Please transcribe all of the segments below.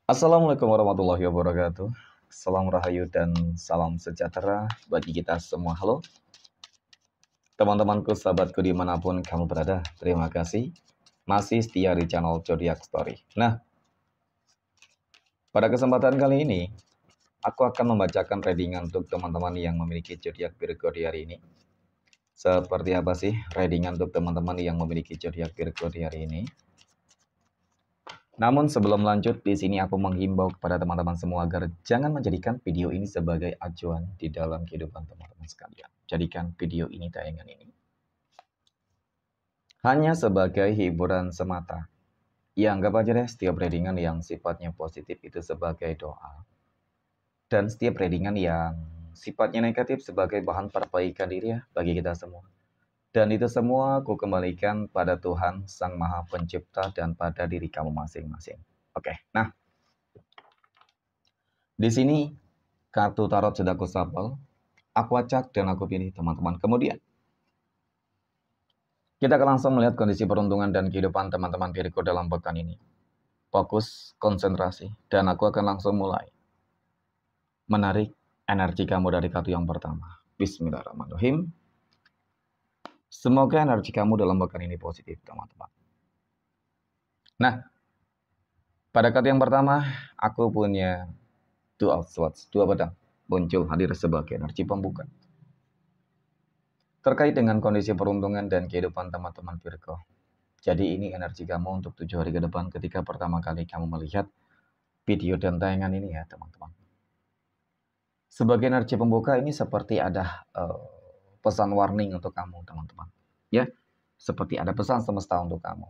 Assalamualaikum warahmatullahi wabarakatuh. Salam rahayu dan salam sejahtera bagi kita semua. Halo teman-temanku, sahabatku dimanapun kamu berada. Terima kasih masih setia di channel Zodiac Story. Nah, pada kesempatan kali ini aku akan membacakan readingan untuk teman-teman yang memiliki zodiak Virgo di hari ini. Seperti apa sih readingan untuk teman-teman yang memiliki zodiak Virgo di hari ini? Namun sebelum lanjut, di sini aku menghimbau kepada teman-teman semua agar jangan menjadikan video ini sebagai acuan di dalam kehidupan teman-teman sekalian. Jadikan video ini, tayangan ini, hanya sebagai hiburan semata. Ya, anggap aja deh setiap readingan yang sifatnya positif itu sebagai doa. Dan setiap readingan yang sifatnya negatif sebagai bahan perbaikan diri ya bagi kita semua. Dan itu semua aku kembalikan pada Tuhan Sang Maha Pencipta dan pada diri kamu masing-masing. Oke, nah di sini kartu tarot sudah aku shuffle, aku acak dan aku pilih teman-teman. Kemudian kita akan langsung melihat kondisi peruntungan dan kehidupan teman-teman Virgo dalam pekan ini. Fokus, konsentrasi, dan aku akan langsung mulai menarik energi kamu dari kartu yang pertama. Bismillahirrahmanirrahim. Semoga energi kamu dalam pekan ini positif, teman-teman. Nah, pada kartu yang pertama, aku punya Two of Swords, dua pedang, muncul hadir sebagai energi pembuka. Terkait dengan kondisi peruntungan dan kehidupan teman-teman Virgo. Jadi ini energi kamu untuk 7 hari ke depan ketika pertama kali kamu melihat video dan tayangan ini ya teman-teman. Sebagai energi pembuka ini seperti ada pesan warning untuk kamu teman-teman. Ya, seperti ada pesan semesta untuk kamu.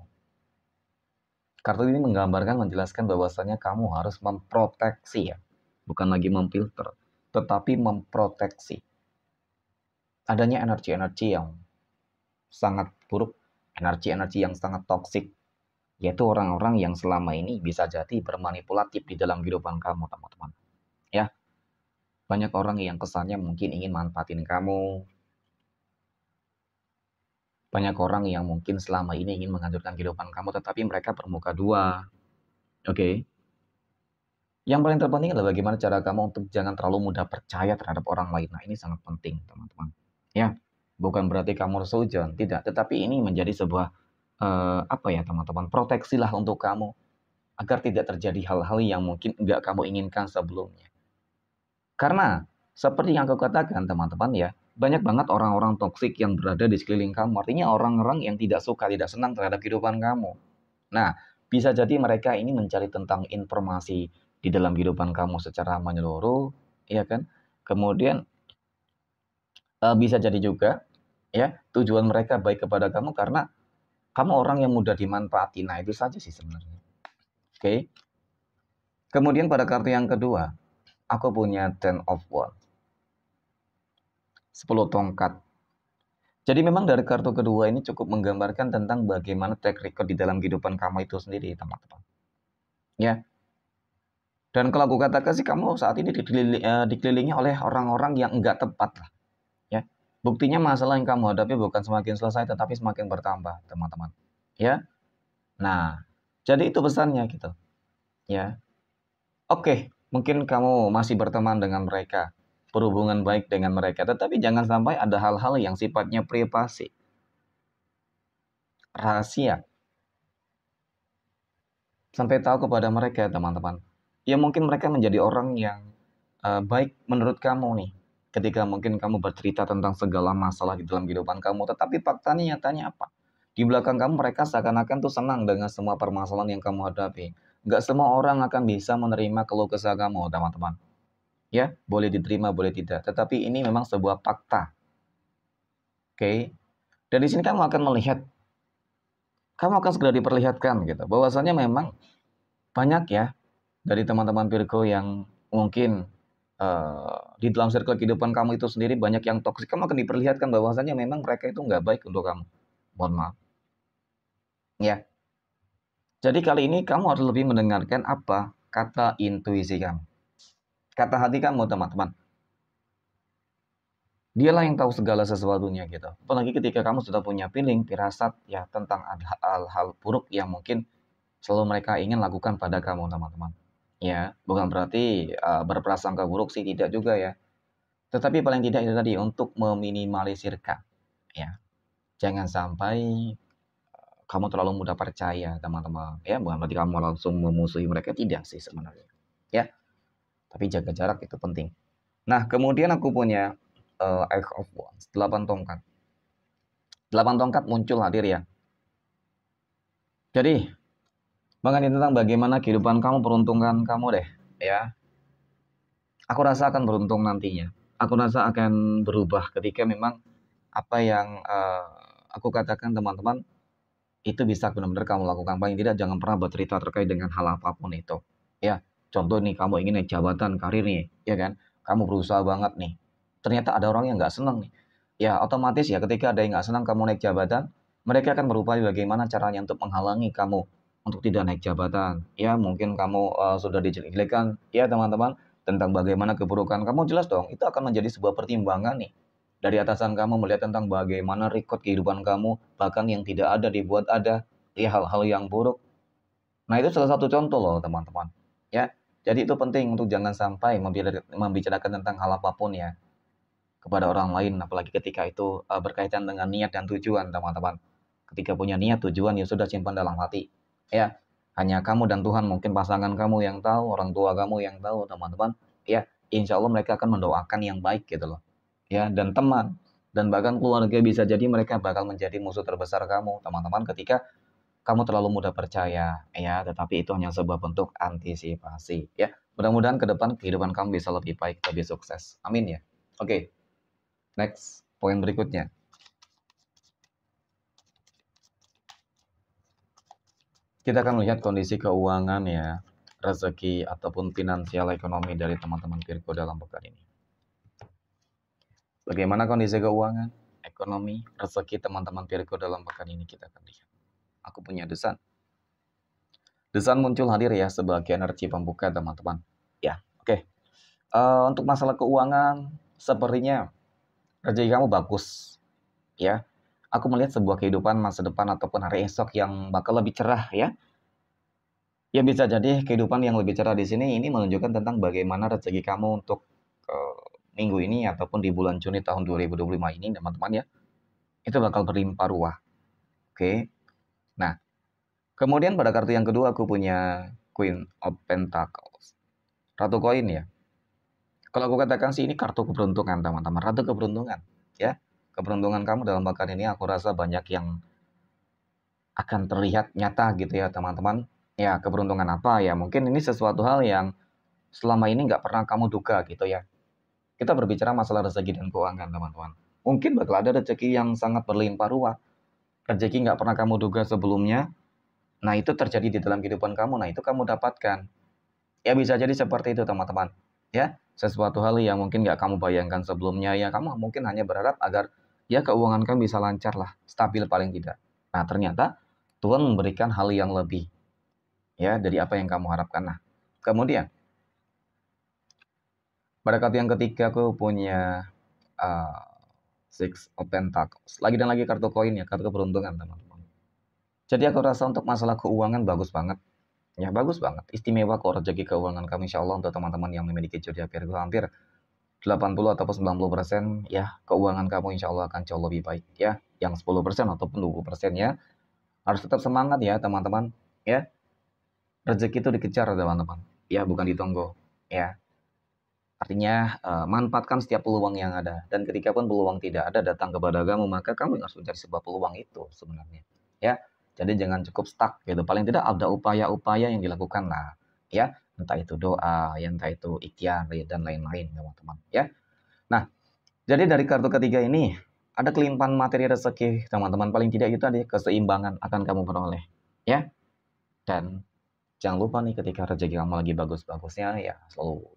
Kartu ini menggambarkan, menjelaskan bahwasanya kamu harus memproteksi ya. Bukan lagi memfilter, tetapi memproteksi. Adanya energi-energi yang sangat buruk, energi-energi yang sangat toksik, yaitu orang-orang yang selama ini bisa jadi bermanipulatif di dalam kehidupan kamu, teman-teman. Ya, banyak orang yang kesannya mungkin ingin manfaatin kamu. Banyak orang yang mungkin selama ini ingin menghancurkan kehidupan kamu, tetapi mereka bermuka dua. Oke. Yang paling terpenting adalah bagaimana cara kamu untuk jangan terlalu mudah percaya terhadap orang lain. Nah, ini sangat penting, teman-teman. Ya, bukan berarti kamu sujon, tidak. Tetapi ini menjadi sebuah, apa ya, teman-teman, proteksilah untuk kamu. Agar tidak terjadi hal-hal yang mungkin enggak kamu inginkan sebelumnya. Karena seperti yang aku katakan teman-teman ya, banyak banget orang-orang toksik yang berada di sekeliling kamu. Artinya orang-orang yang tidak suka, tidak senang terhadap kehidupan kamu. Nah, bisa jadi mereka ini mencari tentang informasi di dalam kehidupan kamu secara menyeluruh, ya kan? Kemudian bisa jadi juga ya, tujuan mereka baik kepada kamu karena kamu orang yang mudah dimanfaati. Nah, itu saja sih sebenarnya. Oke. Kemudian pada kartu yang kedua, aku punya Ten of Wands. 10 tongkat. Jadi memang dari kartu kedua ini cukup menggambarkan tentang bagaimana track record di dalam kehidupan kamu itu sendiri, teman-teman. Ya. Dan kalau aku katakan sih kamu saat ini dikelilingi oleh orang-orang yang enggak tepat lah. Ya. Buktinya masalah yang kamu hadapi bukan semakin selesai tetapi semakin bertambah, teman-teman. Ya. Nah, jadi itu pesannya gitu. Ya. Oke, mungkin kamu masih berteman dengan mereka, berhubungan baik dengan mereka, tetapi jangan sampai ada hal-hal yang sifatnya privasi, rahasia, sampai tahu kepada mereka, teman-teman. Ya mungkin mereka menjadi orang yang baik menurut kamu nih, ketika mungkin kamu bercerita tentang segala masalah di dalam kehidupan kamu, tetapi faktanya nyatanya apa? Di belakang kamu mereka seakan-akan tuh senang dengan semua permasalahan yang kamu hadapi. Nggak semua orang akan bisa menerima keluh kesah kamu, teman-teman. Ya, boleh diterima, boleh tidak. Tetapi ini memang sebuah fakta. Oke. Dan di sini kamu akan melihat, kamu akan segera diperlihatkan gitu. Bahwasanya memang banyak ya dari teman-teman Virgo yang mungkin di dalam circle kehidupan kamu itu sendiri banyak yang toksik. Kamu akan diperlihatkan bahwasanya memang mereka itu nggak baik untuk kamu. Mohon maaf. Ya. Jadi kali ini kamu harus lebih mendengarkan apa kata intuisi kamu. Kata hati kamu, teman-teman. Dialah yang tahu segala sesuatunya gitu. Apalagi ketika kamu sudah punya feeling, firasat ya tentang hal-hal buruk yang mungkin selalu mereka ingin lakukan pada kamu, teman-teman. ya. Bukan berarti, berprasangka buruk sih, tidak juga ya. Tetapi paling tidak itu tadi, untuk meminimalisirkan, ya. Jangan sampai kamu terlalu mudah percaya, teman-teman, ya. Bukan berarti kamu langsung memusuhi mereka, tidak sih sebenarnya, ya. Tapi jaga jarak itu penting. Nah, kemudian aku punya, Eight of Wands, 8 tongkat. 8 tongkat muncul hadir ya. Jadi, mengenai tentang bagaimana kehidupan kamu, peruntungan kamu deh, ya. Aku rasa akan beruntung nantinya. Aku rasa akan berubah ketika memang apa yang, aku katakan teman-teman, itu bisa benar-benar kamu lakukan. Paling tidak jangan pernah bercerita terkait dengan hal apapun itu, ya. Contoh nih, kamu ingin naik jabatan, karir nih, ya kan. Kamu berusaha banget nih, ternyata ada orang yang nggak senang nih. Ya otomatis ya ketika ada yang nggak senang kamu naik jabatan, mereka akan berupaya bagaimana caranya untuk menghalangi kamu untuk tidak naik jabatan. Ya mungkin kamu, sudah dijelek-jelekan ya teman-teman, tentang bagaimana keburukan kamu, jelas dong itu akan menjadi sebuah pertimbangan nih. Dari atasan kamu melihat tentang bagaimana rekod kehidupan kamu, bahkan yang tidak ada dibuat ada, ya hal-hal yang buruk. Nah itu salah satu contoh loh teman-teman, ya. Jadi itu penting untuk jangan sampai membicarakan tentang hal apapun ya, kepada orang lain, apalagi ketika itu, berkaitan dengan niat dan tujuan teman-teman. Ketika punya niat, tujuan, ya sudah simpan dalam hati, ya. Hanya kamu dan Tuhan, mungkin pasangan kamu yang tahu, orang tua kamu yang tahu teman-teman, ya. Insya Allah mereka akan mendoakan yang baik gitu loh, ya. Dan teman, dan bahkan keluarga bisa jadi mereka bakal menjadi musuh terbesar kamu teman-teman ketika kamu terlalu mudah percaya, ya. Tetapi itu hanya sebuah bentuk antisipasi, ya. Mudah-mudahan ke depan kehidupan kamu bisa lebih baik, lebih sukses. Amin ya. Oke. Next, poin berikutnya. Kita akan melihat kondisi keuangan ya, rezeki ataupun finansial ekonomi dari teman-teman Virgo dalam pekan ini. Bagaimana kondisi keuangan, ekonomi, rezeki teman-teman Virgo dalam pekan ini, kita akan lihat. Aku punya desan. Desan muncul hadir ya sebagai energi pembuka teman-teman. Ya, oke. Untuk masalah keuangan, sepertinya rezeki kamu bagus, ya. Aku melihat sebuah kehidupan masa depan ataupun hari esok yang bakal lebih cerah ya. Ya bisa jadi kehidupan yang lebih cerah di sini ini menunjukkan tentang bagaimana rezeki kamu untuk, minggu ini ataupun di bulan Juni tahun 2025 ini teman-teman ya, itu bakal berlimpah ruah, oke. Nah, kemudian pada kartu yang kedua aku punya Queen of Pentacles, Ratu Koin ya. Kalau aku katakan sih ini kartu keberuntungan teman-teman, ratu keberuntungan, ya. Keberuntungan kamu dalam pekan ini aku rasa banyak yang akan terlihat nyata gitu ya teman-teman. Ya keberuntungan apa ya, mungkin ini sesuatu hal yang selama ini nggak pernah kamu duga gitu ya. Kita berbicara masalah rezeki dan keuangan teman-teman. Mungkin bakal ada rezeki yang sangat berlimpah ruah. Rezeki nggak pernah kamu duga sebelumnya. Nah itu terjadi di dalam kehidupan kamu. Nah itu kamu dapatkan. Ya bisa jadi seperti itu teman-teman. Ya sesuatu hal yang mungkin nggak kamu bayangkan sebelumnya. Ya kamu mungkin hanya berharap agar ya keuangan kamu bisa lancar lah. Stabil paling tidak. Nah ternyata Tuhan memberikan hal yang lebih. Ya dari apa yang kamu harapkan. Nah kemudian pada kartu yang ketiga aku punya uh, Six of Pentacles. Lagi dan lagi kartu koin ya, kartu keberuntungan teman-teman. Jadi aku rasa untuk masalah keuangan bagus banget. Ya bagus banget. Istimewa kok rezeki keuangan kami insya Allah untuk teman-teman yang memiliki zodiak Virgo hampir 80 ataupun 90% ya keuangan kamu insya Allah akan jauh lebih baik ya. Yang 10% ataupun 20% ya. Harus tetap semangat ya teman-teman. Ya, rezeki itu dikejar teman-teman. Ya, bukan ditunggu. Ya, artinya manfaatkan setiap peluang yang ada dan ketika pun peluang tidak ada datang kepada kamu maka kamu harus mencari sebuah peluang itu sebenarnya. Ya. Jadi jangan cukup stuck gitu. Paling tidak ada upaya-upaya yang dilakukan lah. Ya, entah itu doa, ya entah itu ikhtiar dan lain-lain teman-teman, ya. Nah, jadi dari kartu ketiga ini ada kelimpahan materi rezeki teman-teman, paling tidak itu tadi keseimbangan akan kamu peroleh. Ya. Dan jangan lupa nih ketika rezeki kamu lagi bagus-bagusnya ya selalu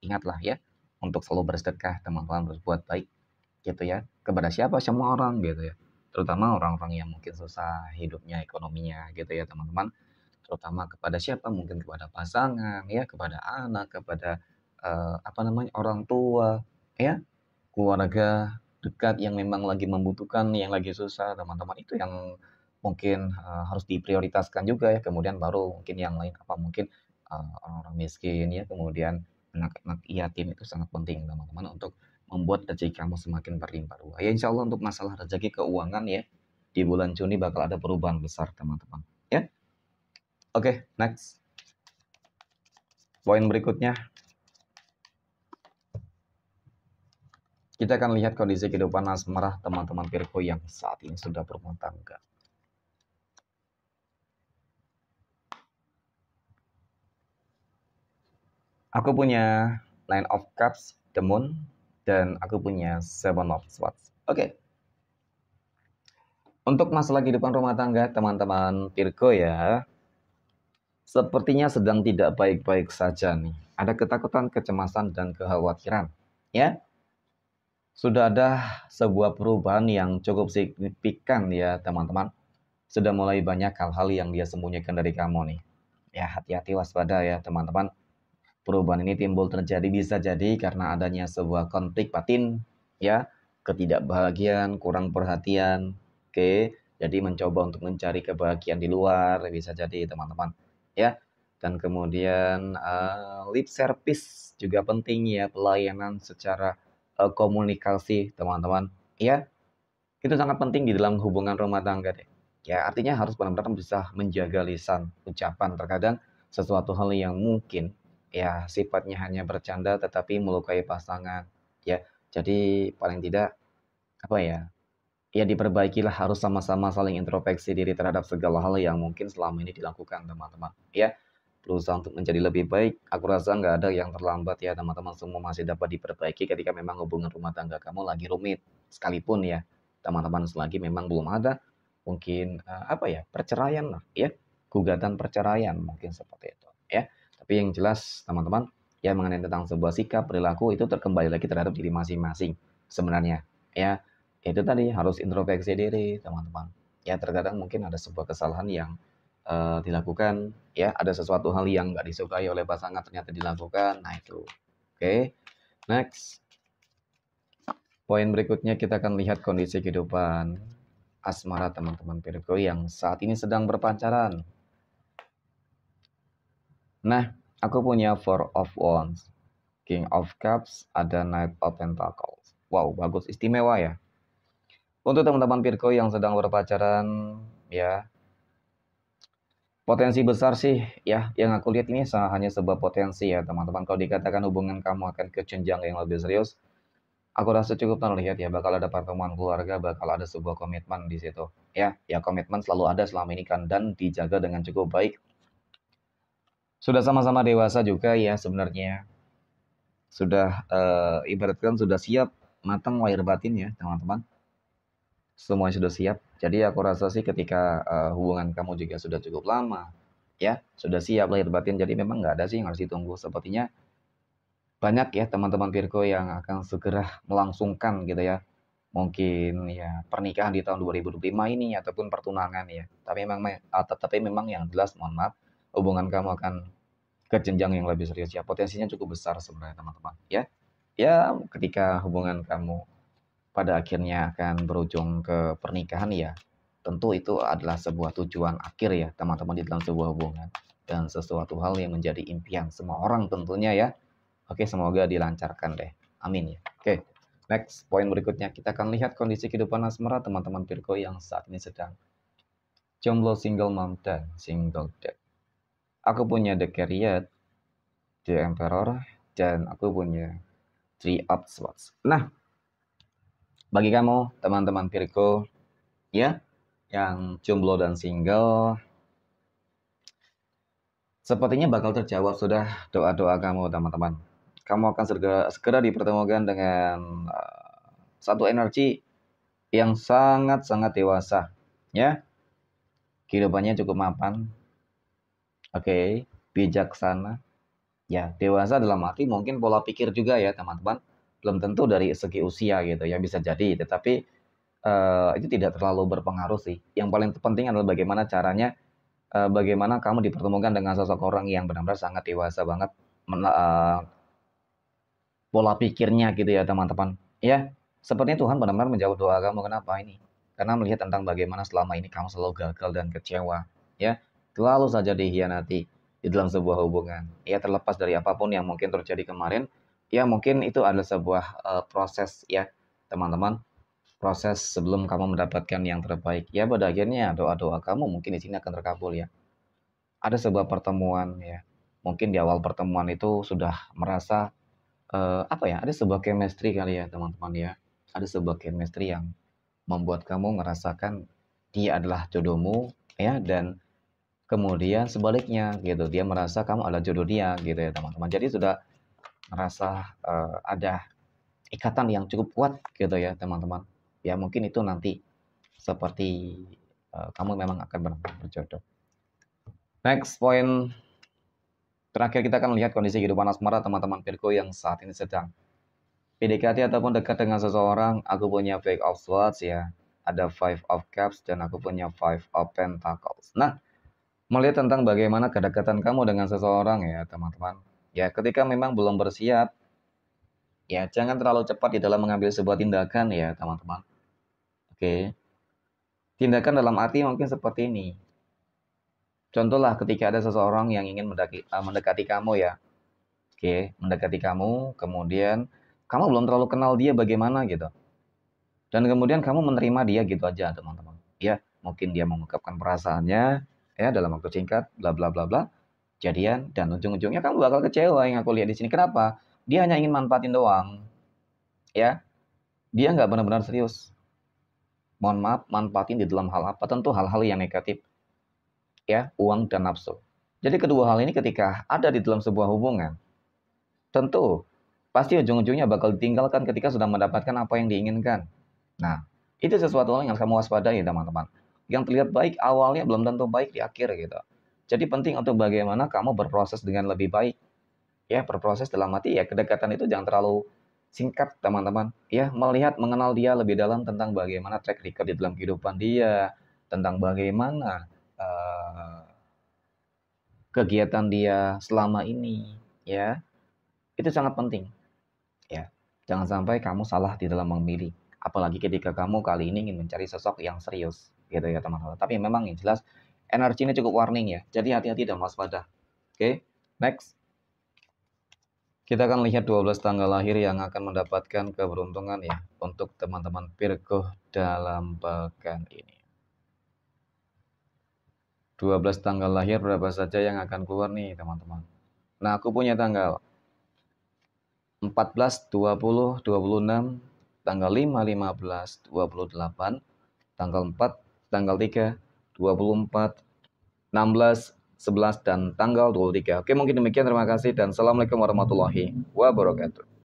ingatlah ya untuk selalu bersedekah teman-teman, berbuat baik gitu ya kepada siapa, semua orang gitu ya, terutama orang-orang yang mungkin susah hidupnya, ekonominya gitu ya teman-teman, terutama kepada siapa, mungkin kepada pasangan ya, kepada anak, kepada apa namanya, orang tua ya, keluarga dekat yang memang lagi membutuhkan, yang lagi susah teman-teman, itu yang mungkin harus diprioritaskan juga ya, kemudian baru mungkin yang lain apa mungkin orang-orang miskin ya, kemudian anak-anak yatim itu sangat penting teman-teman untuk membuat rezeki kamu semakin berlimpah ruah. Ya insya Allah untuk masalah rezeki keuangan ya di bulan Juni bakal ada perubahan besar teman-teman. Ya, oke, next. Poin berikutnya kita akan lihat kondisi kehidupan asmara teman-teman Virgo yang saat ini sudah berumah tangga. Aku punya Nine of Cups, The Moon, dan aku punya Seven of Swords. Oke. Untuk masalah kehidupan rumah tangga teman-teman Virgo ya, sepertinya sedang tidak baik-baik saja nih. Ada ketakutan, kecemasan, dan kekhawatiran. Ya, sudah ada sebuah perubahan yang cukup signifikan ya teman-teman. Sudah mulai banyak hal-hal yang dia sembunyikan dari kamu nih. Ya, hati-hati waspada ya teman-teman. Perubahan ini timbul terjadi bisa jadi karena adanya sebuah konflik batin, ya, ketidakbahagiaan, kurang perhatian, oke. Jadi mencoba untuk mencari kebahagiaan di luar bisa jadi teman-teman, ya. Dan kemudian lip service juga penting ya, pelayanan secara komunikasi teman-teman, ya. Itu sangat penting di dalam hubungan rumah tangga deh. Ya, artinya harus benar-benar bisa menjaga lisan, ucapan. Terkadang sesuatu hal yang mungkin ya sifatnya hanya bercanda tetapi melukai pasangan. Ya, jadi paling tidak apa ya? Ya diperbaikilah, harus sama-sama saling introspeksi diri terhadap segala hal yang mungkin selama ini dilakukan teman-teman. Ya, berusaha untuk menjadi lebih baik. Aku rasa nggak ada yang terlambat ya teman-teman, semua masih dapat diperbaiki ketika memang hubungan rumah tangga kamu lagi rumit sekalipun ya teman-teman, selagi memang belum ada mungkin apa ya, perceraian lah ya, gugatan perceraian mungkin seperti itu ya. Tapi yang jelas teman-teman ya, mengenai tentang sebuah sikap perilaku itu terkembali lagi terhadap diri masing-masing sebenarnya ya. Itu tadi harus introspeksi diri teman-teman ya. Terkadang mungkin ada sebuah kesalahan yang dilakukan ya, ada sesuatu hal yang nggak disukai oleh pasangan ternyata dilakukan, nah itu. Oke, next. Poin berikutnya kita akan lihat kondisi kehidupan asmara teman-teman Virgo yang saat ini sedang berpacaran. Nah, aku punya Four of Wands, King of Cups, ada Knight of Pentacles. Wow, bagus, istimewa ya. Untuk teman-teman Virgo yang sedang berpacaran ya, potensi besar sih ya, yang aku lihat ini hanya sebuah potensi ya teman-teman. Kalau dikatakan hubungan kamu akan ke jenjang yang lebih serius, aku rasa cukup terlihat ya, bakal ada pertemuan keluarga, bakal ada sebuah komitmen di situ. Ya, ya komitmen selalu ada selama ini kan, dan dijaga dengan cukup baik. Sudah sama-sama dewasa juga ya sebenarnya. Sudah ibaratkan sudah siap matang lahir batin ya teman-teman. Semuanya sudah siap. Jadi aku rasa sih ketika hubungan kamu juga sudah cukup lama, ya sudah siap lahir batin. Jadi memang nggak ada sih yang harus ditunggu. Sepertinya banyak ya teman-teman Virgo yang akan segera melangsungkan gitu ya. Mungkin ya pernikahan di tahun 2025 ini ataupun pertunangan ya. Tapi memang yang jelas mohon maaf, hubungan kamu akan ke jenjang yang lebih serius ya. Potensinya cukup besar sebenarnya teman-teman. Ya, ya ketika hubungan kamu pada akhirnya akan berujung ke pernikahan ya, tentu itu adalah sebuah tujuan akhir ya teman-teman di dalam sebuah hubungan, dan sesuatu hal yang menjadi impian semua orang tentunya ya. Oke, semoga dilancarkan deh, amin ya. Oke, next, poin berikutnya kita akan lihat kondisi kehidupan asmara teman-teman Virgo yang saat ini sedang jomblo, single mom, dan single dad. Aku punya The Chariot, The Emperor, dan aku punya Three of Swords. Nah, bagi kamu teman-teman Virgo ya yang jomblo dan single, sepertinya bakal terjawab sudah doa-doa kamu teman-teman. Kamu akan segera dipertemukan dengan satu energi yang sangat-sangat dewasa ya. Kehidupannya cukup mapan, oke, bijaksana ya. Dewasa dalam arti mungkin pola pikir juga ya teman-teman, belum tentu dari segi usia gitu ya, bisa jadi, tetapi itu tidak terlalu berpengaruh sih. Yang paling penting adalah bagaimana caranya, bagaimana kamu dipertemukan dengan sosok orang yang benar-benar sangat dewasa banget pola pikirnya gitu ya teman-teman. Ya, sepertinya Tuhan benar-benar menjawab doa kamu. Kenapa ini? Karena melihat tentang bagaimana selama ini kamu selalu gagal dan kecewa. Ya, selalu saja dihianati. di dalam sebuah hubungan. Ya, terlepas dari apapun yang mungkin terjadi kemarin, ya mungkin itu adalah sebuah proses ya, teman-teman. Proses sebelum kamu mendapatkan yang terbaik. Ya, pada akhirnya doa-doa kamu mungkin di sini akan terkabul ya. Ada sebuah pertemuan ya. Mungkin di awal pertemuan itu sudah merasa apa ya? Ada sebuah chemistry kali ya, teman-teman ya. Ada sebuah chemistry yang membuat kamu merasakan dia adalah jodohmu ya, dan kemudian sebaliknya gitu, dia merasa kamu adalah jodoh dia gitu ya, teman-teman. Jadi sudah merasa ada ikatan yang cukup kuat gitu ya, teman-teman. Ya mungkin itu nanti seperti kamu memang akan benar-benar berjodoh. Next point terakhir, kita akan lihat kondisi kehidupan asmara teman-teman Virgo yang saat ini sedang PDKT ataupun dekat dengan seseorang. Aku punya Five of Swords ya, ada Five of Cups, dan aku punya Five of Pentacles. Nah, melihat tentang bagaimana kedekatan kamu dengan seseorang ya, teman-teman. Ya, ketika memang belum bersiap, ya jangan terlalu cepat di dalam mengambil sebuah tindakan ya, teman-teman. Oke. Tindakan dalam arti mungkin seperti ini. Contohlah ketika ada seseorang yang ingin mendekati kamu ya. Oke, mendekati kamu, kemudian kamu belum terlalu kenal dia bagaimana gitu. Dan kemudian kamu menerima dia gitu aja, teman-teman. Ya, mungkin dia mengungkapkan perasaannya ya dalam waktu singkat, bla bla bla bla. Jadian, dan ujung-ujungnya kamu bakal kecewa yang aku lihat di sini. Kenapa? Dia hanya ingin manfaatin doang. Ya, dia nggak benar-benar serius. Mohon maaf, manfaatin di dalam hal apa? Tentu hal-hal yang negatif. Ya, uang dan nafsu. Jadi kedua hal ini ketika ada di dalam sebuah hubungan, tentu pasti ujung-ujungnya bakal ditinggalkan ketika sudah mendapatkan apa yang diinginkan. Nah, itu sesuatu hal yang harus kamu waspadai, teman-teman. Yang terlihat baik awalnya belum tentu baik di akhir gitu. Jadi penting untuk bagaimana kamu berproses dengan lebih baik. Ya, berproses dalam arti ya kedekatan itu jangan terlalu singkat, teman-teman. Ya, melihat mengenal dia lebih dalam tentang bagaimana track record di dalam kehidupan dia, tentang bagaimana kegiatan dia selama ini, ya. Itu sangat penting, ya. Jangan sampai kamu salah di dalam memilih, apalagi ketika kamu kali ini ingin mencari sosok yang serius, gitu ya, teman-teman. Tapi memang yang jelas energi ini cukup warning ya. Jadi hati-hati dan waspada. Oke, next. Kita akan lihat 12 tanggal lahir yang akan mendapatkan keberuntungan ya untuk teman-teman Virgo dalam pekan ini. 12 tanggal lahir berapa saja yang akan keluar nih, teman-teman. Nah, aku punya tanggal 14, 20, 26, tanggal 5, 15, 28, tanggal 4, tanggal 3, 24, 16, 11, dan tanggal 23. Oke, mungkin demikian. Terima kasih dan assalamualaikum warahmatullahi wabarakatuh.